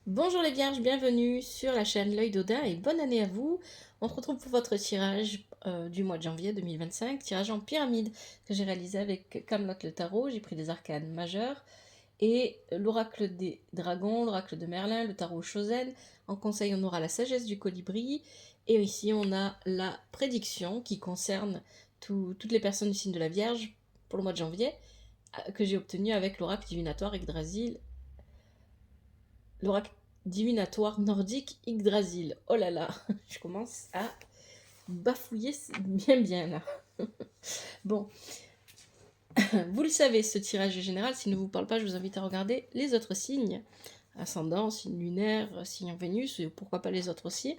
Bonjour les vierges, bienvenue sur la chaîne L'Œil d'Odin et bonne année à vous. On se retrouve pour votre tirage du mois de janvier 2025, tirage en pyramide que j'ai réalisé avec Camelot le tarot. J'ai pris des arcanes majeurs et l'oracle des dragons, l'oracle de Merlin, le tarot Chosen. En conseil, on aura la sagesse du colibri et ici on a la prédiction qui concerne toutes les personnes du signe de la Vierge pour le mois de janvier que j'ai obtenu avec l'oracle divinatoire Yggdrasil, l'oracle divinatoire nordique Yggdrasil. Oh là là, je commence à bafouiller bien là. Bon, vous le savez, ce tirage est général. S'il ne vous parle pas, je vous invite à regarder les autres signes. Ascendant, signe lunaire, signe en Vénus, et pourquoi pas les autres aussi.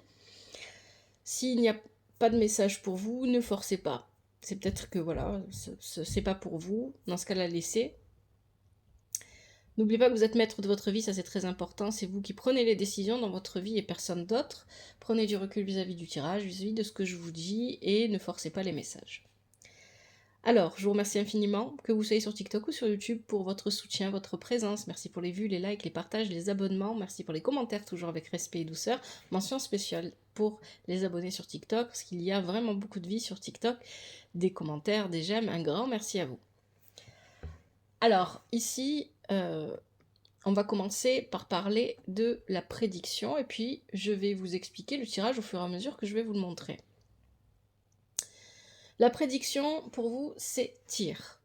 S'il n'y a pas de message pour vous, ne forcez pas. C'est peut-être que voilà, c'est pas pour vous. Dans ce cas-là, laissez. N'oubliez pas que vous êtes maître de votre vie, ça c'est très important, c'est vous qui prenez les décisions dans votre vie et personne d'autre. Prenez du recul vis-à-vis du tirage, vis-à-vis de ce que je vous dis et ne forcez pas les messages. Alors, je vous remercie infiniment, que vous soyez sur TikTok ou sur YouTube, pour votre soutien, votre présence. Merci pour les vues, les likes, les partages, les abonnements. Merci pour les commentaires, toujours avec respect et douceur. Mention spéciale pour les abonnés sur TikTok, parce qu'il y a vraiment beaucoup de vie sur TikTok. Des commentaires, des j'aime, un grand merci à vous. Alors, ici, on va commencer par parler de la prédiction, et puis je vais vous expliquer le tirage au fur et à mesure que je vais vous le montrer. La prédiction, pour vous, c'est Tyr.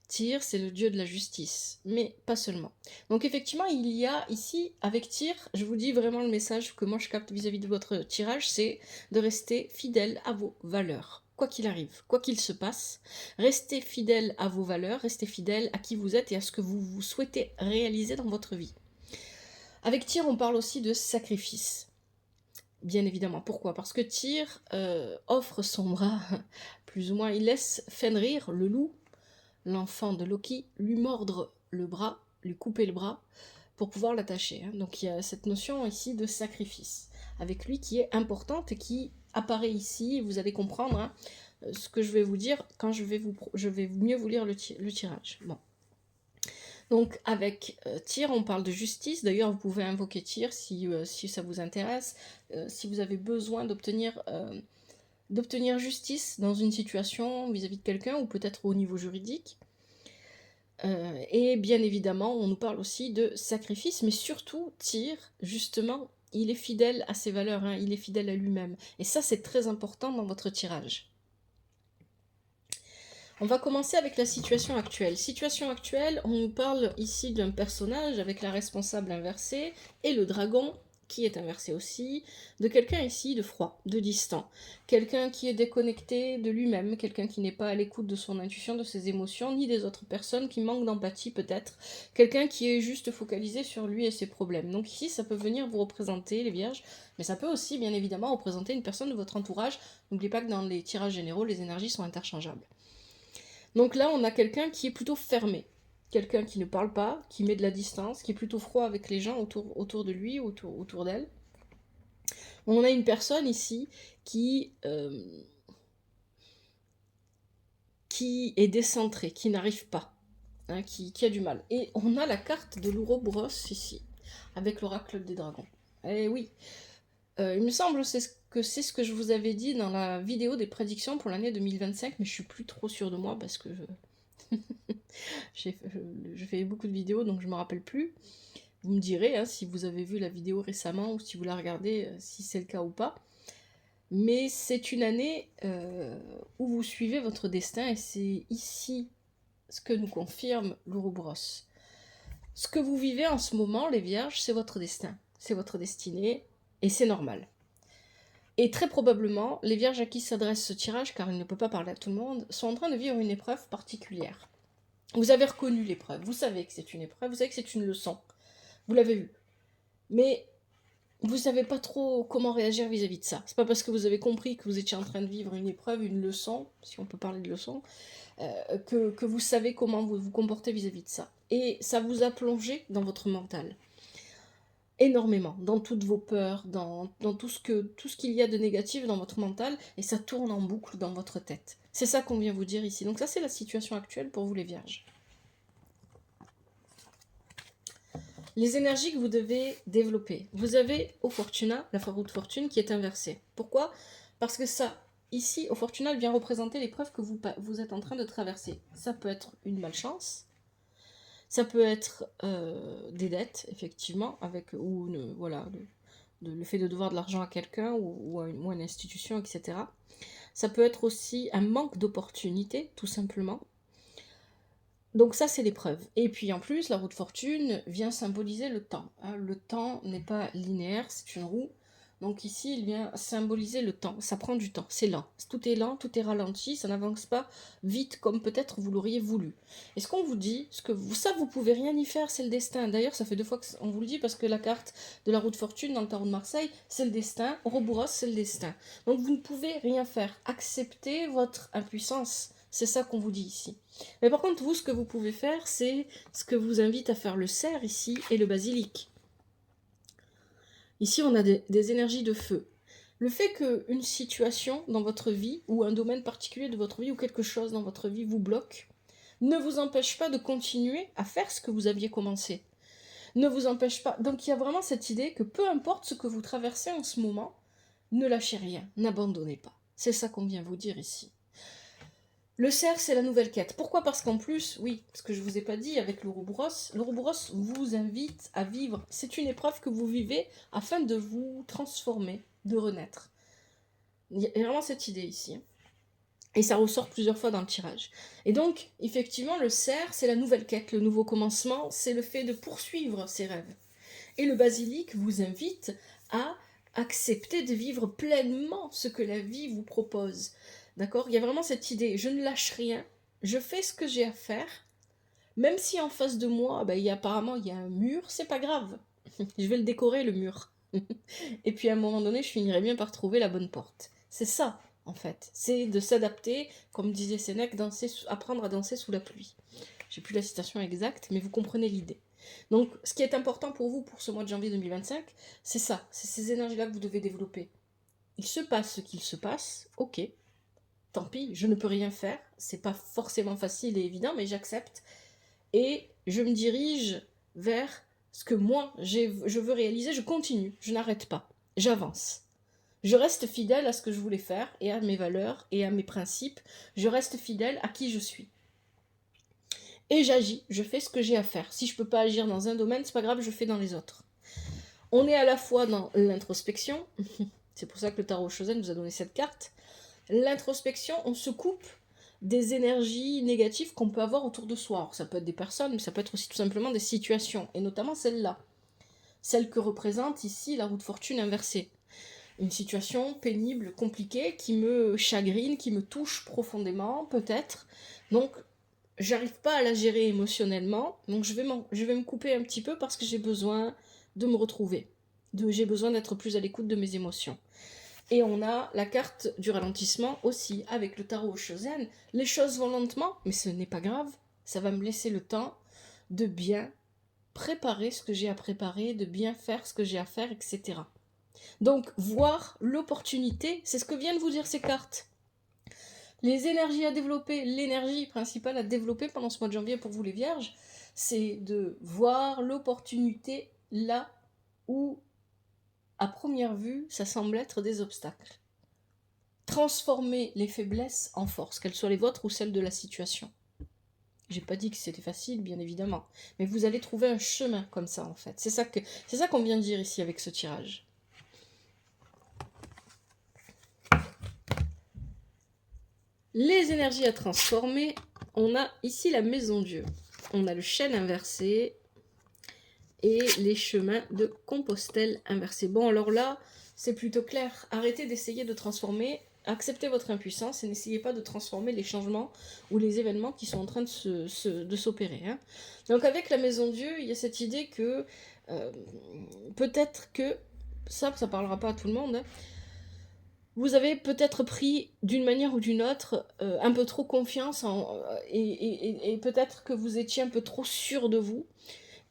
Tyr, c'est le dieu de la justice, mais pas seulement. Donc effectivement, il y a ici, avec Tyr, je vous dis vraiment le message que moi je capte vis-à-vis de votre tirage, c'est de rester fidèle à vos valeurs. Quoi qu'il arrive, quoi qu'il se passe, restez fidèle à vos valeurs, restez fidèle à qui vous êtes et à ce que vous souhaitez réaliser dans votre vie. Avec Tyr, on parle aussi de sacrifice. Bien évidemment. Pourquoi? Parce que Tyr offre son bras, plus ou moins, il laisse Fenrir, le loup, l'enfant de Loki, lui mordre le bras, lui couper le bras, pour pouvoir l'attacher. Donc il y a cette notion ici de sacrifice, avec lui qui est importante et qui apparaît ici, vous allez comprendre ce que je vais vous dire quand je vais mieux vous lire le tirage. Bon. Donc avec Tyr, on parle de justice. D'ailleurs, vous pouvez invoquer Tyr si ça vous intéresse, si vous avez besoin d'obtenir justice dans une situation vis-à-vis de quelqu'un, ou peut-être au niveau juridique. Et bien évidemment, on nous parle aussi de sacrifice, mais surtout, Tyr, justement, il est fidèle à ses valeurs, il est fidèle à lui-même. Et ça, c'est très important dans votre tirage. On va commencer avec la situation actuelle. Situation actuelle, on nous parle ici d'un personnage avec la responsable inversée et le dragon qui est inversé aussi, de quelqu'un ici de froid, de distant, quelqu'un qui est déconnecté de lui-même, quelqu'un qui n'est pas à l'écoute de son intuition, de ses émotions, ni des autres personnes, qui manque d'empathie peut-être, quelqu'un qui est juste focalisé sur lui et ses problèmes. Donc ici, ça peut venir vous représenter, les vierges, mais ça peut aussi, bien évidemment, représenter une personne de votre entourage. N'oubliez pas que dans les tirages généraux, les énergies sont interchangeables. Donc là, on a quelqu'un qui est plutôt fermé, quelqu'un qui ne parle pas, qui met de la distance, qui est plutôt froid avec les gens autour de lui, autour d'elle. On a une personne ici qui est décentrée, qui n'arrive pas, qui a du mal. Et on a la carte de l'Ouroboros ici, avec l'oracle des dragons. Eh oui, il me semble que c'est ce que je vous avais dit dans la vidéo des prédictions pour l'année 2025, mais je suis plus trop sûre de moi parce que je fais beaucoup de vidéos, donc je me rappelle plus. Vous me direz si vous avez vu la vidéo récemment ou si vous la regardez, si c'est le cas ou pas. Mais c'est une année où vous suivez votre destin, et c'est ici ce que nous confirme l'Ouroboros. Ce que vous vivez en ce moment, les vierges, c'est votre destin, c'est votre destinée, et c'est normal. Et très probablement, les vierges à qui s'adresse ce tirage, car il ne peut pas parler à tout le monde, sont en train de vivre une épreuve particulière. Vous avez reconnu l'épreuve, vous savez que c'est une épreuve, vous savez que c'est une leçon, vous l'avez vu. Mais vous savez pas trop comment réagir vis-à-vis de ça. C'est pas parce que vous avez compris que vous étiez en train de vivre une épreuve, une leçon, si on peut parler de leçon, que vous savez comment vous vous comportez vis-à-vis de ça. Et ça vous a plongé dans votre mental. Énormément, dans toutes vos peurs, dans tout ce qu'il y a de négatif dans votre mental, et ça tourne en boucle dans votre tête. C'est ça qu'on vient vous dire ici. Donc ça, c'est la situation actuelle pour vous les vierges. Les énergies que vous devez développer. Vous avez au Fortuna, la roue de fortune qui est inversée. Pourquoi? Parce que ça, ici, au Fortuna, elle vient représenter l'épreuve que vous êtes en train de traverser. Ça peut être une malchance, ça peut être des dettes, effectivement, avec, ou voilà, le fait de devoir de l'argent à quelqu'un ou à une institution, etc. Ça peut être aussi un manque d'opportunité, tout simplement. Donc ça, c'est l'épreuve. Et puis en plus, la roue de fortune vient symboliser le temps. Hein. Le temps n'est pas linéaire, c'est une roue. Donc ici, il vient symboliser le temps. Ça prend du temps, c'est lent, tout est ralenti, ça n'avance pas vite comme peut-être vous l'auriez voulu. Et ce qu'on vous dit, ça, vous pouvez rien y faire, c'est le destin. D'ailleurs, ça fait 2 fois qu'on vous le dit parce que la carte de la roue de fortune dans le tarot de Marseille, c'est le destin. Ouroboros, c'est le destin. Donc vous ne pouvez rien faire. Acceptez votre impuissance. C'est ça qu'on vous dit ici. Mais par contre, vous, ce que vous pouvez faire, c'est ce que vous invite à faire le cerf ici et le basilic. Ici, on a des énergies de feu. Le fait qu'une situation dans votre vie, ou un domaine particulier de votre vie, ou quelque chose dans votre vie vous bloque, ne vous empêche pas de continuer à faire ce que vous aviez commencé. Ne vous empêche pas. Donc il y a vraiment cette idée que peu importe ce que vous traversez en ce moment, ne lâchez rien, n'abandonnez pas. C'est ça qu'on vient vous dire ici. Le cerf, c'est la nouvelle quête. Pourquoi? Parce qu'en plus, oui, ce que je vous ai pas dit avec l'Ouroboros vous invite à vivre. C'est une épreuve que vous vivez afin de vous transformer, de renaître. Il y a vraiment cette idée ici. Et ça ressort plusieurs fois dans le tirage. Et donc, effectivement, le cerf, c'est la nouvelle quête, le nouveau commencement, c'est le fait de poursuivre ses rêves. Et le basilic vous invite à accepter de vivre pleinement ce que la vie vous propose. D'accord? Il y a vraiment cette idée, je ne lâche rien, je fais ce que j'ai à faire, même si en face de moi, apparemment il y a un mur, c'est pas grave. Je vais le décorer, le mur. Et puis à un moment donné, je finirai bien par trouver la bonne porte. C'est ça, en fait. C'est de s'adapter, comme disait Sénèque, apprendre à danser sous la pluie. J'ai plus la citation exacte, mais vous comprenez l'idée. Donc, ce qui est important pour vous pour ce mois de janvier 2025, c'est ça, c'est ces énergies-là que vous devez développer. Il se passe ce qu'il se passe, ok, tant pis, je ne peux rien faire, c'est pas forcément facile et évident, mais j'accepte, et je me dirige vers ce que moi, je veux réaliser, je continue, je n'arrête pas, j'avance. Je reste fidèle à ce que je voulais faire, et à mes valeurs, et à mes principes, je reste fidèle à qui je suis. Et j'agis, je fais ce que j'ai à faire. Si je peux pas agir dans un domaine, c'est pas grave, je fais dans les autres. On est à la fois dans l'introspection, c'est pour ça que le tarot Shozen vous a donné cette carte. L'introspection, on se coupe des énergies négatives qu'on peut avoir autour de soi. Alors, ça peut être des personnes, mais ça peut être aussi tout simplement des situations, et notamment celle-là. Celle que représente ici la roue de fortune inversée. Une situation pénible, compliquée, qui me chagrine, qui me touche profondément, peut-être. Donc, j'arrive pas à la gérer émotionnellement, donc je vais me couper un petit peu parce que j'ai besoin de me retrouver. J'ai besoin d'être plus à l'écoute de mes émotions. Et on a la carte du ralentissement aussi, avec le tarot Shozen. Les choses vont lentement, mais ce n'est pas grave. Ça va me laisser le temps de bien préparer ce que j'ai à préparer, de bien faire ce que j'ai à faire, etc. Donc, voir l'opportunité, c'est ce que viennent vous dire ces cartes. Les énergies à développer, l'énergie principale à développer pendant ce mois de janvier pour vous les vierges, c'est de voir l'opportunité là où, à première vue, ça semble être des obstacles. Transformer les faiblesses en force, qu'elles soient les vôtres ou celles de la situation. J'ai pas dit que c'était facile, bien évidemment, mais vous allez trouver un chemin comme ça, en fait. C'est ça qu'on vient de dire ici avec ce tirage. Les énergies à transformer, on a ici la maison Dieu. On a le chêne inversé et les chemins de Compostelle inversés. Bon, alors là, c'est plutôt clair. Arrêtez d'essayer de transformer, acceptez votre impuissance et n'essayez pas de transformer les changements ou les événements qui sont en train de s'opérer. Hein. Donc avec la maison Dieu, il y a cette idée que peut-être que, ça parlera pas à tout le monde, hein, vous avez peut-être pris d'une manière ou d'une autre un peu trop confiance et peut-être que vous étiez un peu trop sûr de vous.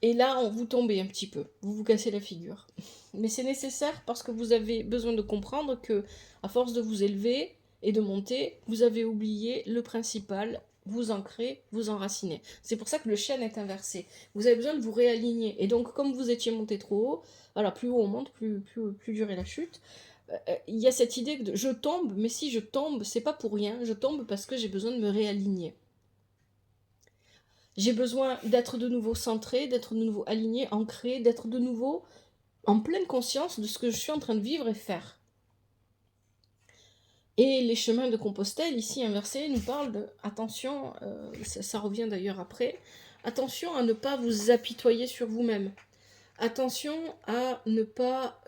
Et là, vous tombez un petit peu, vous vous cassez la figure. Mais c'est nécessaire parce que vous avez besoin de comprendre que, à force de vous élever et de monter, vous avez oublié le principal, vous ancrer, vous enraciner. C'est pour ça que le chêne est inversé. Vous avez besoin de vous réaligner. Et donc, comme vous étiez monté trop haut, voilà, plus haut on monte, plus dure est la chute. Il y a cette idée de je tombe, mais si je tombe, c'est pas pour rien. Je tombe parce que j'ai besoin de me réaligner. J'ai besoin d'être de nouveau centré, d'être de nouveau aligné, ancré, d'être de nouveau en pleine conscience de ce que je suis en train de vivre et faire. Et les chemins de Compostelle, ici inversés, nous parlent de, attention, ça revient d'ailleurs après, attention à ne pas vous apitoyer sur vous-même. Attention à ne pas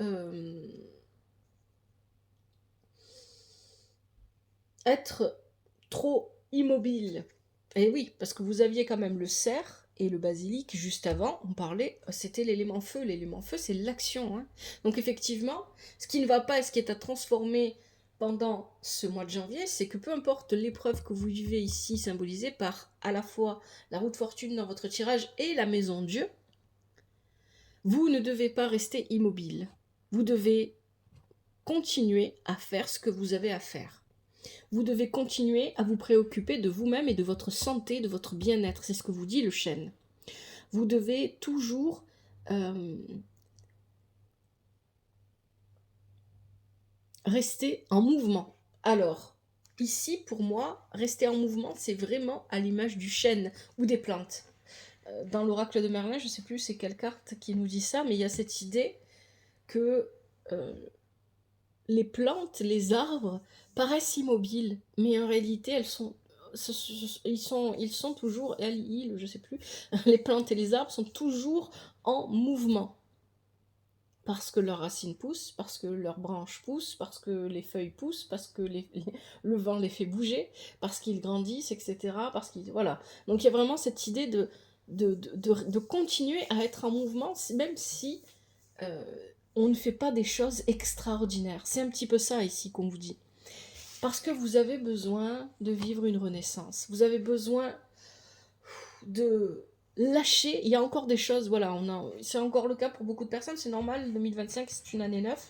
être trop immobile. Et oui, parce que vous aviez quand même le cerf et le basilic juste avant, on parlait, c'était l'élément feu. L'élément feu, c'est l'action. Hein. Donc effectivement, ce qui ne va pas et ce qui est à transformer pendant ce mois de janvier, c'est que peu importe l'épreuve que vous vivez ici, symbolisée par à la fois la roue de fortune dans votre tirage et la maison Dieu, vous ne devez pas rester immobile. Vous devez continuer à faire ce que vous avez à faire. Vous devez continuer à vous préoccuper de vous-même et de votre santé, de votre bien-être. C'est ce que vous dit le chêne. Vous devez toujours rester en mouvement. Alors, ici, pour moi, rester en mouvement, c'est vraiment à l'image du chêne ou des plantes. Dans l'oracle de Merlin, je ne sais plus c'est quelle carte qui nous dit ça, mais il y a cette idée que les plantes, les arbres paraissent immobiles, mais en réalité, ils sont toujours, je sais plus, les plantes et les arbres sont toujours en mouvement. Parce que leurs racines poussent, parce que leurs branches poussent, parce que les feuilles poussent, parce que le vent les fait bouger, parce qu'ils grandissent, etc. Parce qu'ils, voilà. Donc il y a vraiment cette idée de continuer à être en mouvement, même si on ne fait pas des choses extraordinaires. C'est un petit peu ça ici qu'on vous dit. Parce que vous avez besoin de vivre une renaissance. Vous avez besoin de lâcher. Il y a encore des choses, voilà, c'est encore le cas pour beaucoup de personnes, c'est normal, 2025 c'est une année neuve.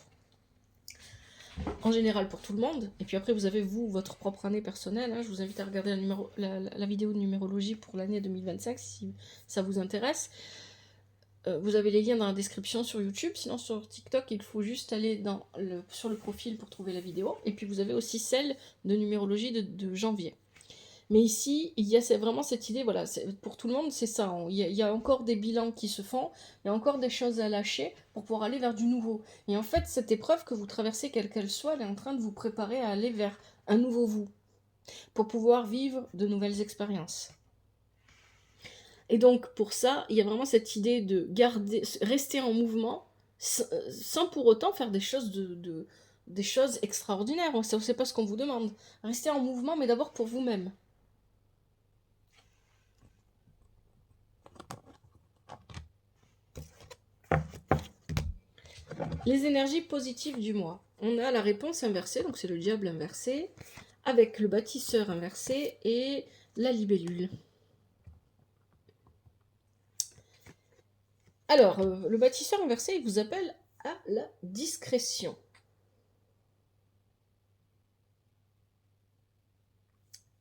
En général pour tout le monde. Et puis après vous avez votre propre année personnelle. Hein. Je vous invite à regarder la vidéo de numérologie pour l'année 2025 si ça vous intéresse. Vous avez les liens dans la description sur YouTube, sinon sur TikTok, il faut juste aller sur le profil pour trouver la vidéo. Et puis vous avez aussi celle de numérologie de janvier. Mais ici, il y a vraiment cette idée, voilà, pour tout le monde, c'est ça. Il y a encore des bilans qui se font, il y a encore des choses à lâcher pour pouvoir aller vers du nouveau. Et en fait, cette épreuve que vous traversez, quelle qu'elle soit, elle est en train de vous préparer à aller vers un nouveau vous, pour pouvoir vivre de nouvelles expériences. Et donc pour ça, il y a vraiment cette idée de rester en mouvement sans pour autant faire des choses des choses extraordinaires. C'est pas ce qu'on vous demande. Restez en mouvement, mais d'abord pour vous-même. Les énergies positives du mois. On a la réponse inversée, donc c'est le diable inversé, avec le bâtisseur inversé et la libellule. Alors, le bâtisseur inversé, il vous appelle à la discrétion.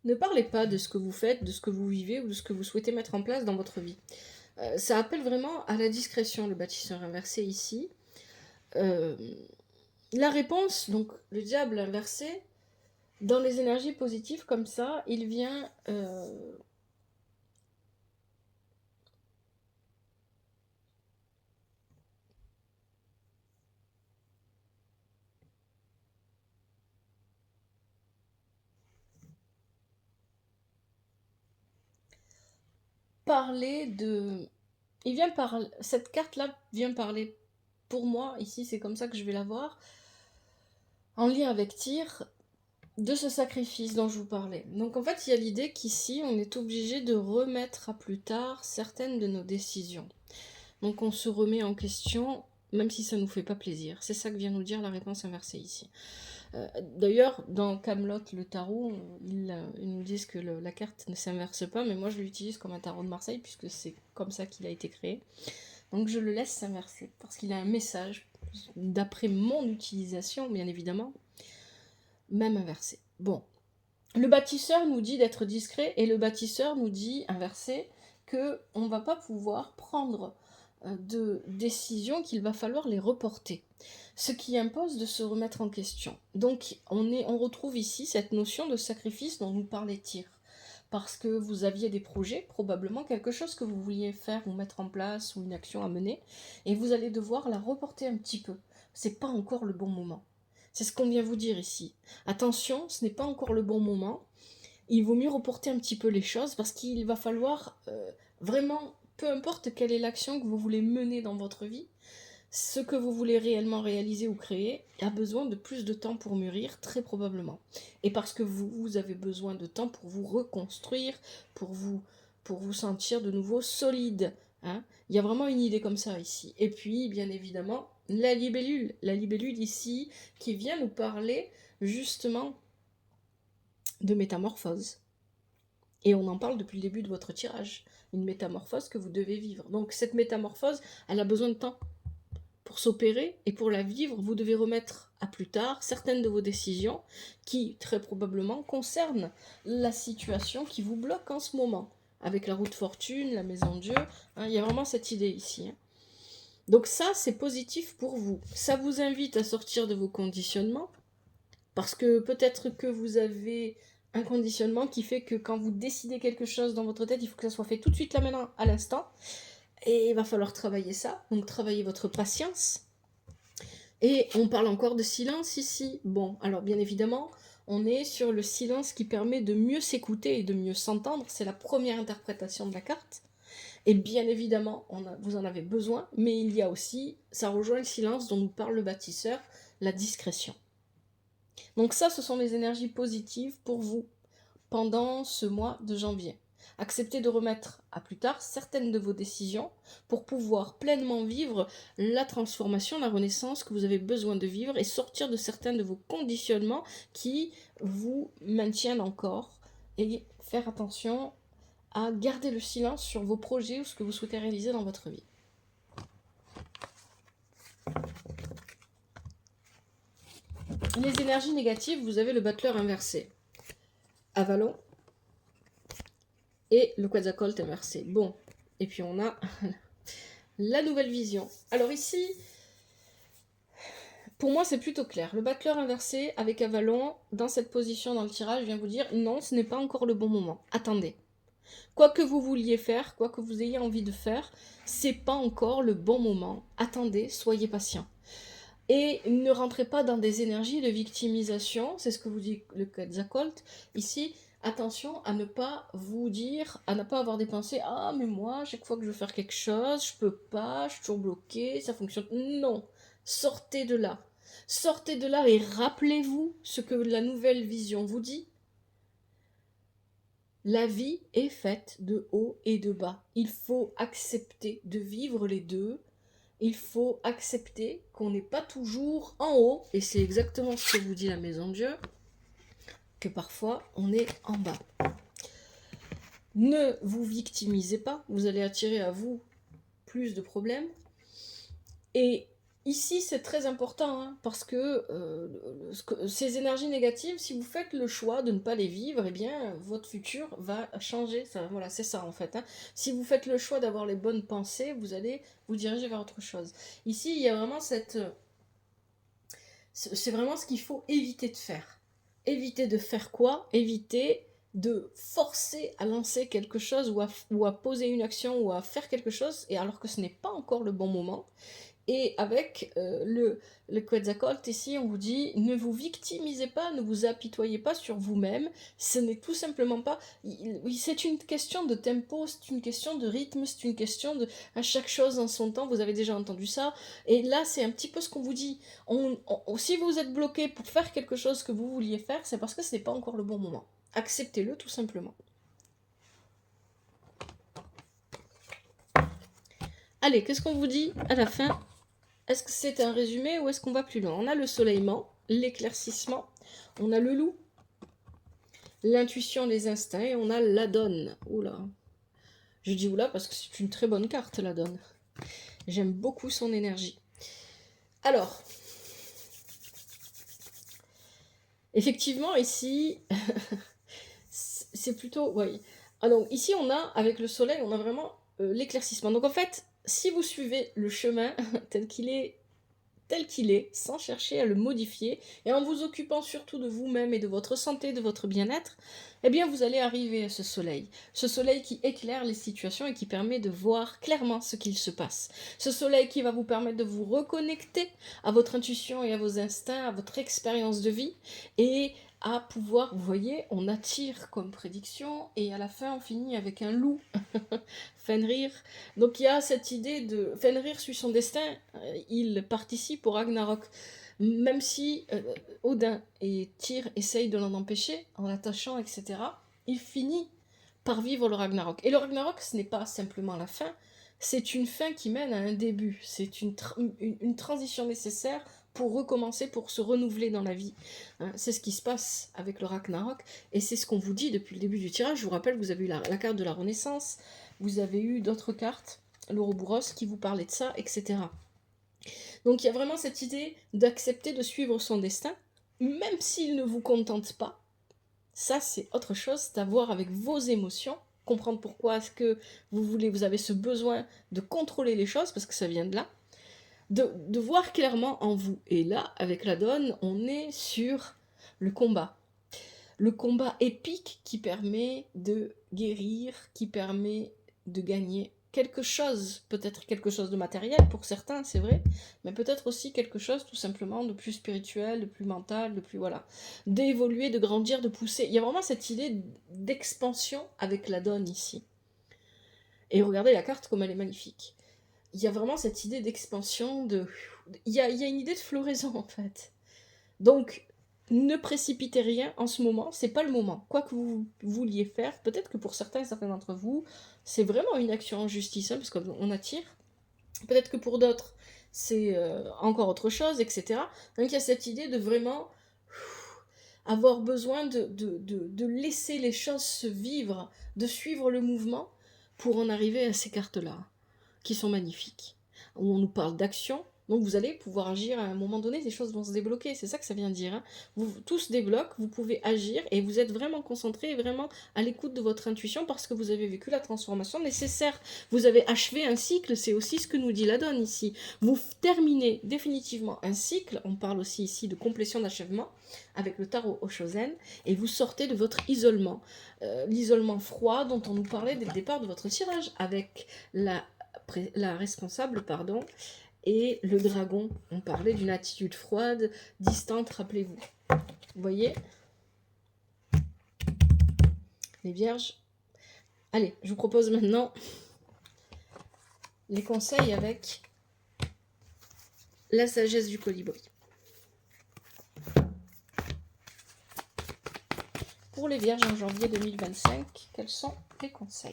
Ne parlez pas de ce que vous faites, de ce que vous vivez ou de ce que vous souhaitez mettre en place dans votre vie. Ça appelle vraiment à la discrétion, le bâtisseur inversé ici. La réponse, donc le diable inversé, dans les énergies positives comme ça, il vient parler de... Cette carte-là vient parler, pour moi, ici c'est comme ça que je vais la voir, en lien avec Tyr, de ce sacrifice dont je vous parlais. Donc en fait, il y a l'idée qu'ici, on est obligé de remettre à plus tard certaines de nos décisions. Donc on se remet en question, même si ça ne nous fait pas plaisir. C'est ça que vient nous dire la réponse inversée ici. D'ailleurs, dans Camelot, le tarot, ils nous disent que la carte ne s'inverse pas, mais moi je l'utilise comme un tarot de Marseille, puisque c'est comme ça qu'il a été créé. Donc je le laisse s'inverser, parce qu'il a un message, d'après mon utilisation, bien évidemment, même inversé. Bon, Le bâtisseur nous dit d'être discret et le bâtisseur nous dit, inversé, qu'on ne va pas pouvoir prendre de décisions, qu'il va falloir les reporter. Ce qui impose de se remettre en question. Donc on retrouve ici cette notion de sacrifice dont nous parlait Tyr. Parce que vous aviez des projets, probablement quelque chose que vous vouliez faire ou mettre en place ou une action à mener, et vous allez devoir la reporter un petit peu. C'est pas encore le bon moment. C'est ce qu'on vient vous dire ici. Attention, ce n'est pas encore le bon moment. Il vaut mieux reporter un petit peu les choses parce qu'il va falloir vraiment, peu importe quelle est l'action que vous voulez mener dans votre vie, ce que vous voulez réellement réaliser ou créer a besoin de plus de temps pour mûrir, très probablement. Et parce que vous avez besoin de temps pour vous reconstruire, pour vous sentir de nouveau solide. Hein. Il y a vraiment une idée comme ça ici. Et puis, bien évidemment, la libellule ici, qui vient nous parler justement de métamorphose. Et on en parle depuis le début de votre tirage. Une métamorphose que vous devez vivre. Donc cette métamorphose, elle a besoin de temps. Pour s'opérer et pour la vivre, vous devez remettre à plus tard certaines de vos décisions qui, très probablement, concernent la situation qui vous bloque en ce moment. Avec la roue de fortune, la maison de Dieu, hein, il y a vraiment cette idée ici. Hein. Donc ça, c'est positif pour vous. Ça vous invite à sortir de vos conditionnements, parce que peut-être que vous avez un conditionnement qui fait que quand vous décidez quelque chose dans votre tête, il faut que ça soit fait tout de suite là maintenant, à l'instant. Et il va falloir travailler ça, donc travailler votre patience. Et on parle encore de silence ici. Bon, alors bien évidemment, on est sur le silence qui permet de mieux s'écouter et de mieux s'entendre. C'est la première interprétation de la carte. Et bien évidemment, vous en avez besoin, mais il y a aussi, ça rejoint le silence dont nous parle le bâtisseur, la discrétion. Donc ça, ce sont les énergies positives pour vous pendant ce mois de janvier. Acceptez de remettre à plus tard certaines de vos décisions pour pouvoir pleinement vivre la transformation, la renaissance que vous avez besoin de vivre et sortir de certains de vos conditionnements qui vous maintiennent encore. Et faire attention à garder le silence sur vos projets ou ce que vous souhaitez réaliser dans votre vie. Les énergies négatives, vous avez le battleur inversé. Avalon. Et le Quetzalcoatl inversé. Bon, et puis on a la nouvelle vision. Alors ici, pour moi c'est plutôt clair. Le battleur inversé avec Avalon, dans cette position dans le tirage, vient vous dire non, ce n'est pas encore le bon moment. Attendez. Quoi que vous vouliez faire, quoi que vous ayez envie de faire, c'est pas encore le bon moment. Attendez, soyez patient. Et ne rentrez pas dans des énergies de victimisation, c'est ce que vous dit le Quetzalcoatl. Ici, attention à ne pas vous dire, à ne pas avoir des pensées, ah mais moi, chaque fois que je veux faire quelque chose, je peux pas, je suis toujours bloqué, ça fonctionne. Non, sortez de là. Sortez de là et rappelez-vous ce que la nouvelle vision vous dit. La vie est faite de haut et de bas. Il faut accepter de vivre les deux. Il faut accepter qu'on n'est pas toujours en haut, et c'est exactement ce que vous dit la Maison de Dieu, que parfois on est en bas. Ne vous victimisez pas, vous allez attirer à vous plus de problèmes. Et ici c'est très important, hein, parce que ces énergies négatives, si vous faites le choix de ne pas les vivre, eh bien votre futur va changer. Ça, voilà, c'est ça en fait. Hein. Si vous faites le choix d'avoir les bonnes pensées, vous allez vous diriger vers autre chose. Ici, il y a vraiment cette... C'est vraiment ce qu'il faut éviter de faire. Éviter de faire quoi? Éviter de forcer à lancer quelque chose ou à poser une action ou à faire quelque chose, et alors que ce n'est pas encore le bon moment. Et avec le Quetzalcoatl, ici, on vous dit, ne vous victimisez pas, ne vous apitoyez pas sur vous-même. Ce n'est tout simplement pas... C'est une question de tempo, c'est une question de rythme, c'est une question de... À chaque chose en son temps, vous avez déjà entendu ça. Et là, c'est un petit peu ce qu'on vous dit. Si vous êtes bloqué pour faire quelque chose que vous vouliez faire, c'est parce que ce n'est pas encore le bon moment. Acceptez-le, tout simplement. Allez, qu'est-ce qu'on vous dit à la fin ? Est-ce que c'est un résumé ou est-ce qu'on va plus loin? On a le soleillement, l'éclaircissement, on a le loup, l'intuition, les instincts, et on a la donne. Oula. Je dis oula parce que c'est une très bonne carte, la donne. J'aime beaucoup son énergie. Alors, effectivement, ici, c'est plutôt... Oui. Alors ici, on a, avec le soleil, on a vraiment l'éclaircissement. Donc en fait, si vous suivez le chemin tel qu'il est, sans chercher à le modifier, et en vous occupant surtout de vous-même et de votre santé, de votre bien-être, eh bien vous allez arriver à ce soleil qui éclaire les situations et qui permet de voir clairement ce qu'il se passe. Ce soleil qui va vous permettre de vous reconnecter à votre intuition et à vos instincts, à votre expérience de vie, et à pouvoir, vous voyez, on attire comme prédiction, et à la fin on finit avec un loup, Fenrir. Donc il y a cette idée de... Fenrir suit son destin, il participe au Ragnarok. Même si Odin et Tyr essayent de l'en empêcher, en l'attachant, etc., il finit par vivre le Ragnarok. Et le Ragnarok, ce n'est pas simplement la fin, c'est une fin qui mène à un début. C'est une transition nécessaire pour recommencer, pour se renouveler dans la vie. Hein, c'est ce qui se passe avec le Ragnarok, et c'est ce qu'on vous dit depuis le début du tirage. Je vous rappelle que vous avez eu la carte de la Renaissance, vous avez eu d'autres cartes, l'Ouroboros, qui vous parlait de ça, etc. Donc il y a vraiment cette idée d'accepter de suivre son destin, même s'il ne vous contente pas. Ça, c'est autre chose, c'est à voir avec vos émotions, comprendre pourquoi est-ce que vous avez ce besoin de contrôler les choses, parce que ça vient de là, de voir clairement en vous. Et là, avec la donne, on est sur le combat. Le combat épique qui permet de guérir, qui permet de gagner quelque chose, peut-être quelque chose de matériel pour certains, c'est vrai, mais peut-être aussi quelque chose tout simplement de plus spirituel, de plus mental, de plus voilà, d'évoluer, de grandir, de pousser. Il y a vraiment cette idée d'expansion avec la donne ici. Et regardez la carte comme elle est magnifique. Il y a vraiment cette idée d'expansion, il y a une idée de floraison en fait. Donc, ne précipitez rien en ce moment, c'est pas le moment. Quoi que vous vouliez faire, peut-être que pour certains d'entre vous, c'est vraiment une action en justice, hein, parce qu'on attire. Peut-être que pour d'autres, c'est encore autre chose, etc. Donc il y a cette idée de vraiment avoir besoin de laisser les choses se vivre, de suivre le mouvement pour en arriver à ces cartes-là, qui sont magnifiques. Où on nous parle d'action. Donc vous allez pouvoir agir à un moment donné, les choses vont se débloquer, c'est ça que ça vient dire. Hein. Tout se débloque, vous pouvez agir et vous êtes vraiment concentré, vraiment à l'écoute de votre intuition parce que vous avez vécu la transformation nécessaire. Vous avez achevé un cycle, c'est aussi ce que nous dit la donne ici. Vous terminez définitivement un cycle, on parle aussi ici de complétion d'achèvement avec le tarot Oshozen, et vous sortez de votre isolement. L'isolement froid dont on nous parlait dès le départ de votre tirage, avec la responsable, pardon, et le dragon. On parlait d'une attitude froide, distante, rappelez-vous. Vous voyez? Les vierges. Allez, je vous propose maintenant les conseils avec la sagesse du colibri. Pour les vierges en janvier 2025, quels sont les conseils ?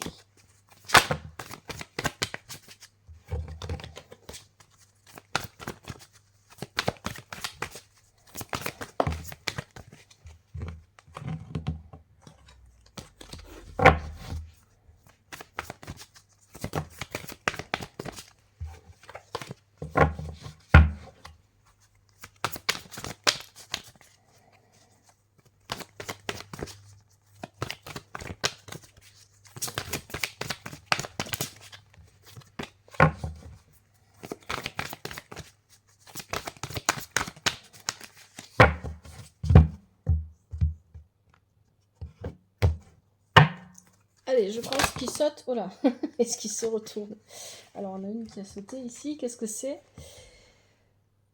Allez, je prends ce qui saute. Oh là, et ce qui se retourne. Alors, on a une qui a sauté ici. Qu'est-ce que c'est ?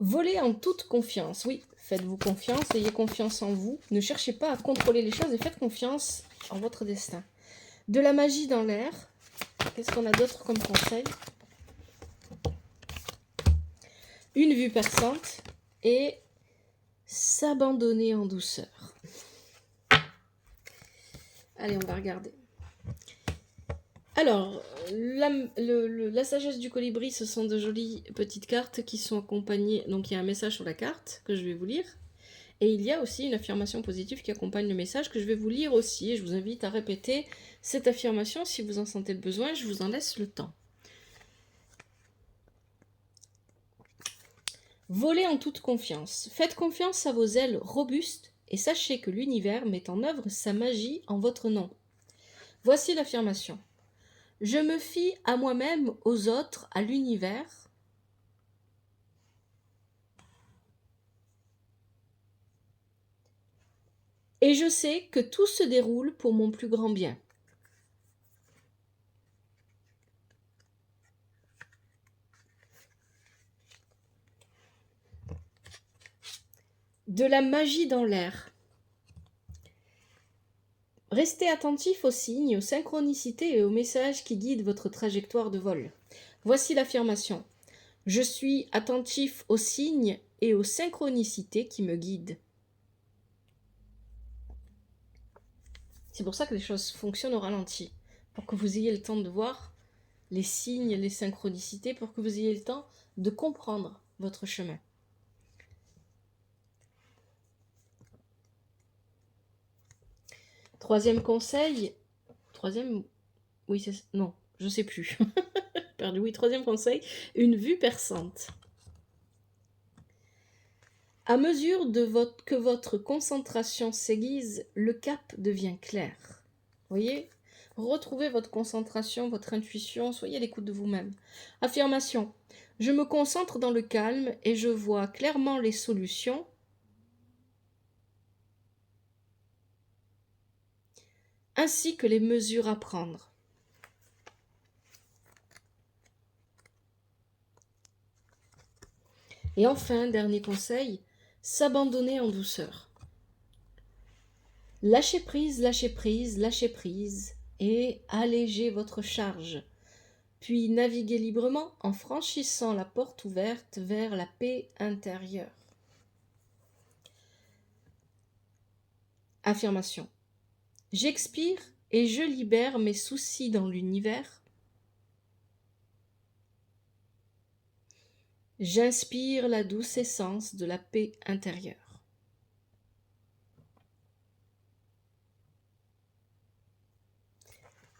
Voler en toute confiance. Oui, faites-vous confiance, ayez confiance en vous. Ne cherchez pas à contrôler les choses et faites confiance en votre destin. De la magie dans l'air. Qu'est-ce qu'on a d'autre comme conseil ? Une vue perçante et s'abandonner en douceur. Allez, on va regarder. Alors, la sagesse du colibri, ce sont de jolies petites cartes qui sont accompagnées. Donc, il y a un message sur la carte que je vais vous lire. Et il y a aussi une affirmation positive qui accompagne le message que je vais vous lire aussi. Et je vous invite à répéter cette affirmation si vous en sentez le besoin. Je vous en laisse le temps. Volez en toute confiance. Faites confiance à vos ailes robustes et sachez que l'univers met en œuvre sa magie en votre nom. Voici l'affirmation. Je me fie à moi-même, aux autres, à l'univers. Et je sais que tout se déroule pour mon plus grand bien. De la magie dans l'air. Restez attentif aux signes, aux synchronicités et aux messages qui guident votre trajectoire de vol. Voici l'affirmation. Je suis attentif aux signes et aux synchronicités qui me guident. C'est pour ça que les choses fonctionnent au ralenti, pour que vous ayez le temps de voir les signes, les synchronicités, pour que vous ayez le temps de comprendre votre chemin. Troisième conseil, oui, non, je sais plus. Perdu, oui, troisième conseil, une vue perçante. À mesure que votre concentration s'aiguise, le cap devient clair. Voyez, retrouvez votre concentration, votre intuition, soyez à l'écoute de vous-même. Affirmation. Je me concentre dans le calme et je vois clairement les solutions ainsi que les mesures à prendre. Et enfin, dernier conseil, s'abandonner en douceur. Lâchez prise, lâchez prise, lâchez prise et allégez votre charge. Puis naviguez librement en franchissant la porte ouverte vers la paix intérieure. Affirmation. J'expire et je libère mes soucis dans l'univers. J'inspire la douce essence de la paix intérieure.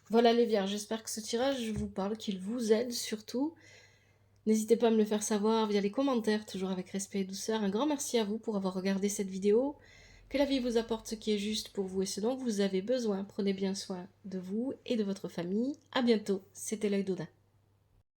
Voilà les Vierges, j'espère que ce tirage vous parle, qu'il vous aide surtout. N'hésitez pas à me le faire savoir via les commentaires, toujours avec respect et douceur. Un grand merci à vous pour avoir regardé cette vidéo. Que la vie vous apporte ce qui est juste pour vous et ce dont vous avez besoin. Prenez bien soin de vous et de votre famille. À bientôt, c'était l'Œil d'Odin.